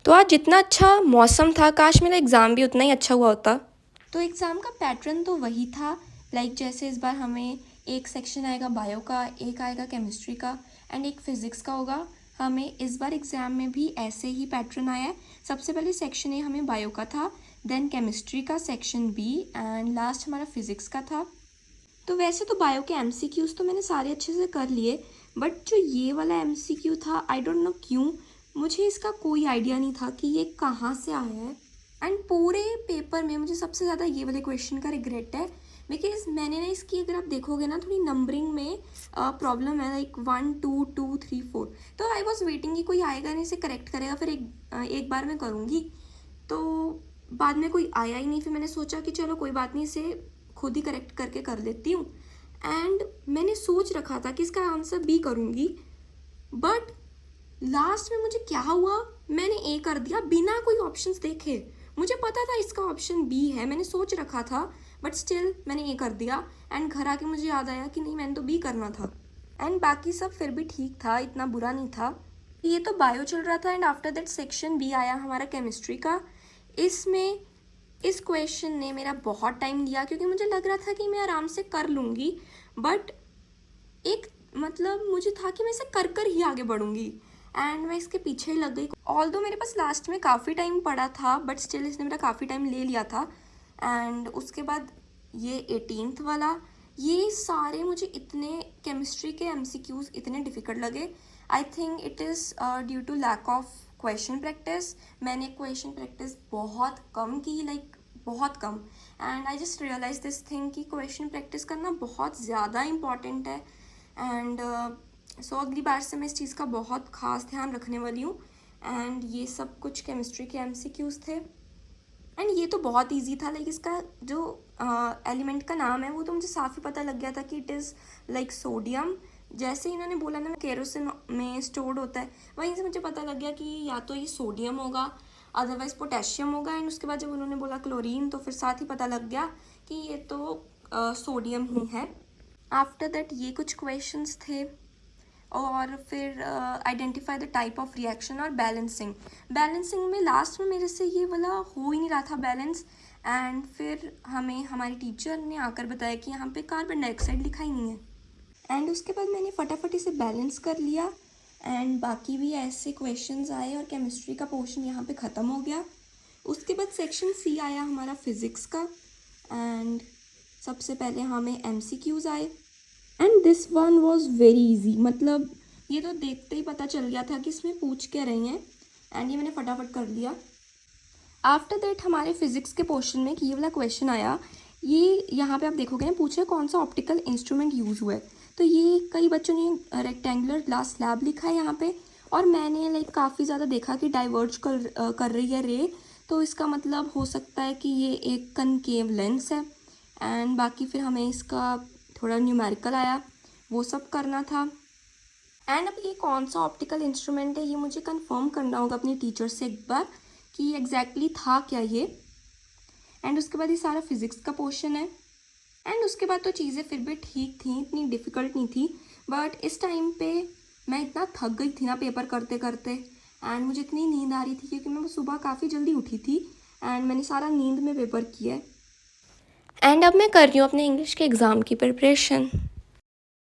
तो आज जितना अच्छा मौसम था, काश मेरा एग्ज़ाम भी उतना ही अच्छा हुआ होता। तो एग्ज़ाम का पैटर्न तो वही था, जैसे इस बार हमें एक सेक्शन आएगा बायो का, एक आएगा केमिस्ट्री का एंड एक फिज़िक्स का होगा। हमें इस बार एग्ज़ाम में भी ऐसे ही पैटर्न आया है। सबसे पहले सेक्शन ए हमें बायो का था, देन केमिस्ट्री का सेक्शन बी एंड लास्ट हमारा फिज़िक्स का था। तो वैसे तो बायो के एमसीक्यूज़ तो मैंने सारे अच्छे से कर लिए, बट जो ये वाला एमसीक्यू था, आई डोंट नो क्यों मुझे इसका कोई आइडिया नहीं था कि ये कहाँ से आया है। एंड पूरे पेपर में मुझे सबसे ज़्यादा ये वाले क्वेश्चन का रिग्रेट है, बिकॉज मैंने ना इसकी, अगर आप देखोगे ना, थोड़ी नंबरिंग में प्रॉब्लम है, लाइक 1 2 2 3 4। तो आई वॉज वेटिंग कि कोई आएगा नहीं, इसे करेक्ट करेगा, फिर एक बार मैं करूँगी। तो बाद में कोई आया ही नहीं, फिर मैंने सोचा कि चलो कोई बात नहीं, इसे खुद ही करेक्ट करके कर लेती हूँ। एंड मैंने सोच रखा था कि इसका आंसर बी करूँगी, बट लास्ट में मुझे क्या हुआ, मैंने ए कर दिया बिना कोई ऑप्शंस देखे। मुझे पता था इसका ऑप्शन बी है, मैंने सोच रखा था, बट स्टिल मैंने ए कर दिया। एंड घर आके मुझे याद आया कि नहीं, मैंने तो बी करना था। एंड बाकी सब फिर भी ठीक था, इतना बुरा नहीं था। ये तो बायो चल रहा था and after that section B आया हमारा केमिस्ट्री का। इसमें इस क्वेश्चन ने मेरा बहुत टाइम लिया, क्योंकि मुझे लग रहा था कि मैं आराम से कर लूँगी, बट मुझे था कि मैं इसे कर कर ही आगे बढ़ूँगी एंड मैं इसके पीछे ही लग गई। ऑल्दो मेरे पास लास्ट में काफ़ी टाइम पड़ा था, बट स्टिल इसने मेरा काफ़ी टाइम ले लिया था। एंड उसके बाद ये 18th वाला, ये सारे मुझे इतने केमिस्ट्री के एमसीक्यूज़ इतने डिफ़िकल्ट लगे। I think it is due to lack of question practice. मैंने क्वेश्चन प्रैक्टिस बहुत कम की, बहुत कम। And I just realise this thing कि क्वेश्चन प्रैक्टिस करना बहुत ज़्यादा इम्पॉर्टेंट है। एंड सो अगली बार से मैं इस चीज़ का बहुत ख़ास ध्यान रखने वाली हूँ। एंड ये सब कुछ केमिस्ट्री के एमसीक्यूज़ थे एंड ये तो बहुत इजी था। इसका जो एलिमेंट का नाम है वो तो मुझे साफ ही पता लग गया था कि इट इज़ लाइक सोडियम। जैसे इन्होंने बोला ना केरोसिन में स्टोर्ड होता है, वहीं से मुझे पता लग गया कि या तो ये सोडियम होगा, अदरवाइज पोटेशियम होगा। एंड उसके बाद जब उन्होंने बोला क्लोरीन, तो फिर साथ ही पता लग गया कि ये तो सोडियम ही है। आफ्टर दैट ये कुछ क्वेश्चंस थे और फिर identify the type of reaction और बैलेंसिंग में लास्ट में मेरे से ये वाला हो ही नहीं रहा था बैलेंस। एंड फिर हमें हमारी टीचर ने आकर बताया कि यहाँ पे कार्बन डाइऑक्साइड लिखा ही नहीं है। एंड उसके बाद मैंने फटाफट से बैलेंस कर लिया एंड बाकी भी ऐसे क्वेश्चंस आए और केमिस्ट्री का पोर्शन यहाँ पे ख़त्म हो गया। उसके बाद सेक्शन सी आया हमारा फिज़िक्स का एंड सबसे पहले हमें एमसीक्यूज़ आए and this one was very easy. ये तो देखते ही पता चल गया था कि इसमें पूछ क्या रही हैं एंड ये मैंने फटाफट कर लिया। आफ्टर दैट हमारे फिज़िक्स के पोर्शन में ये वाला क्वेश्चन आया। ये यहाँ पे आप देखोगे ना, पूछ रहे कौन सा ऑप्टिकल इंस्ट्रूमेंट यूज़ हुआ है। तो ये कई बच्चों ने रेक्टेंगुलर ग्लास स्लैब लिखा है यहाँ पे, और मैंने काफ़ी ज़्यादा देखा कि डाइवर्ज कर रही है रे, तो इसका मतलब हो सकता है कि ये एक कनकेव लेंस है। एंड बाकी फिर हमें इसका थोड़ा न्यूमेरिकल आया, वो सब करना था। एंड अब ये कौन सा ऑप्टिकल इंस्ट्रूमेंट है ये मुझे कंफर्म करना होगा अपनी टीचर से एक बार कि एग्जैक्टली था क्या ये। एंड उसके बाद ये सारा फिज़िक्स का पोर्शन है। एंड उसके बाद तो चीज़ें फिर भी ठीक थी, इतनी डिफ़िकल्ट नहीं थी, बट इस टाइम पे मैं इतना थक गई थी ना पेपर करते करते। एंड मुझे इतनी नींद आ रही थी क्योंकि मैं सुबह काफ़ी जल्दी उठी थी एंड मैंने सारा नींद में पेपर किया है। एंड अब मैं कर रही हूँ अपने इंग्लिश के एग्ज़ाम की प्रिपरेशन।